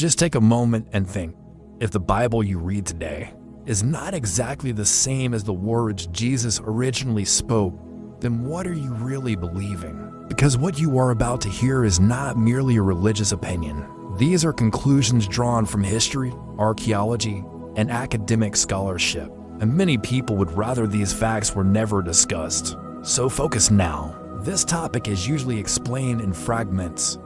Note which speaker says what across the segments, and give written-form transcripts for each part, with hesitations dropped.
Speaker 1: Just take a moment and think, if the Bible you read today is not exactly the same as the words Jesus originally spoke, then what are you really believing? Because what you are about to hear is not merely a religious opinion. These are conclusions drawn from history, archaeology, and academic scholarship, and many people would rather these facts were never discussed. So focus now. This topic is usually explained in fragments,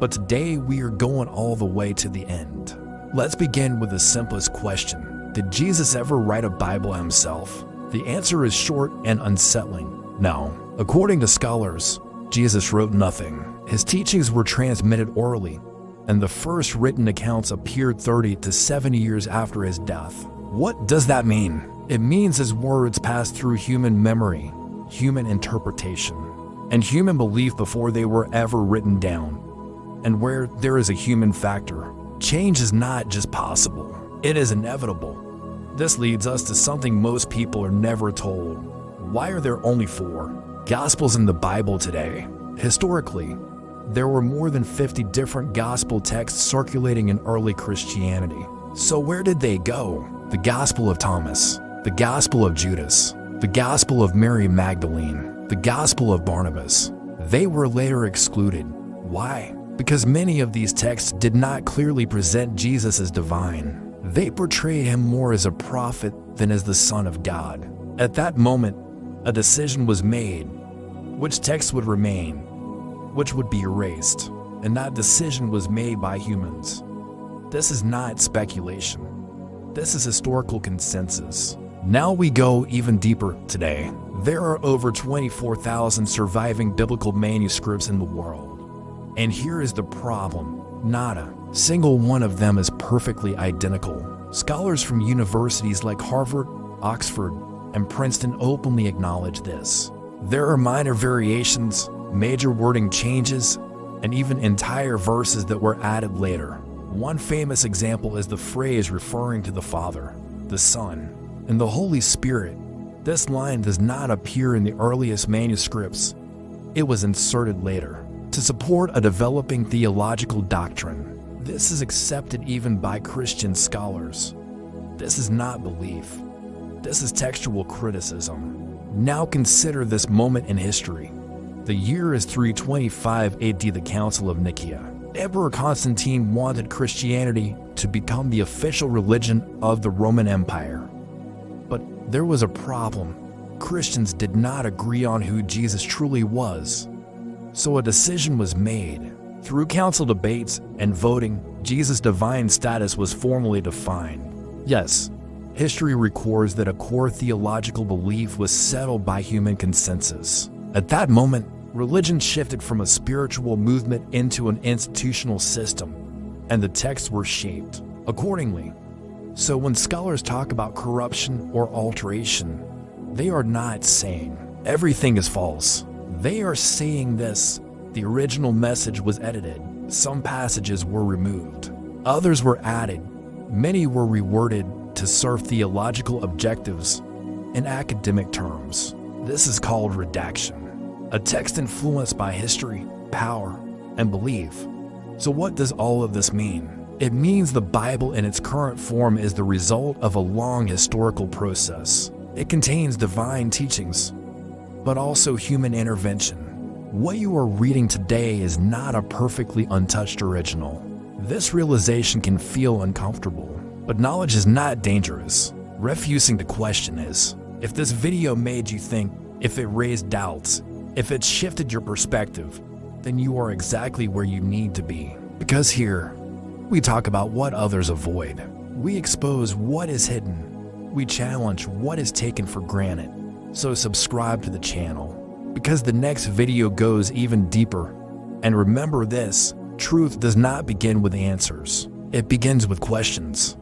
Speaker 1: but today we are going all the way to the end. Let's begin with the simplest question. Did Jesus ever write a Bible himself? The answer is short and unsettling. No. According to scholars, Jesus wrote nothing. His teachings were transmitted orally, and the first written accounts appeared 30 to 70 years after his death. What does that mean? It means his words passed through human memory, human interpretation, and human belief before they were ever written down. And where there is a human factor, change is not just possible, it is inevitable. This leads us to something most people are never told. Why are there only 4 Gospels in the Bible today? Historically, there were more than 50 different gospel texts circulating in early Christianity. So where did they go? The Gospel of Thomas, the Gospel of Judas, the Gospel of Mary Magdalene, the Gospel of Barnabas. They were later excluded. Why? Because many of these texts did not clearly present Jesus as divine. They portrayed him more as a prophet than as the Son of God. At that moment, a decision was made. Which text would remain? Which would be erased? And that decision was made by humans. This is not speculation. This is historical consensus. Now we go even deeper today. There are over 24,000 surviving biblical manuscripts in the world. And here is the problem. Not a single one of them is perfectly identical. Scholars from universities like Harvard, Oxford, and Princeton openly acknowledge this. There are minor variations, major wording changes, and even entire verses that were added later. One famous example is the phrase referring to the Father, the Son, and the Holy Spirit. This line does not appear in the earliest manuscripts. It was inserted later to support a developing theological doctrine. This is accepted even by Christian scholars. This is not belief. This is textual criticism. Now consider this moment in history. The year is 325 AD, the Council of Nicaea. Emperor Constantine wanted Christianity to become the official religion of the Roman Empire. But there was a problem. Christians did not agree on who Jesus truly was. So a decision was made. Through council debates and voting, Jesus' divine status was formally defined. Yes, history records that a core theological belief was settled by human consensus. At that moment, religion shifted from a spiritual movement into an institutional system, and the texts were shaped accordingly. So when scholars talk about corruption or alteration, they are not saying everything is false. They are saying this: the original message was edited, some passages were removed, others were added, many were reworded to serve theological objectives in academic terms. This is called redaction. A text influenced by history, power, and belief. So what does all of this mean? It means the Bible in its current form is the result of a long historical process. It contains divine teachings, but also human intervention. What you are reading today is not a perfectly untouched original. This realization can feel uncomfortable, but knowledge is not dangerous. Refusing to question is. If this video made you think, if it raised doubts, if it shifted your perspective, then you are exactly where you need to be. Because here, we talk about what others avoid. We expose what is hidden. We challenge what is taken for granted. So subscribe to the channel, because the next video goes even deeper. And remember this, truth does not begin with answers. It begins with questions.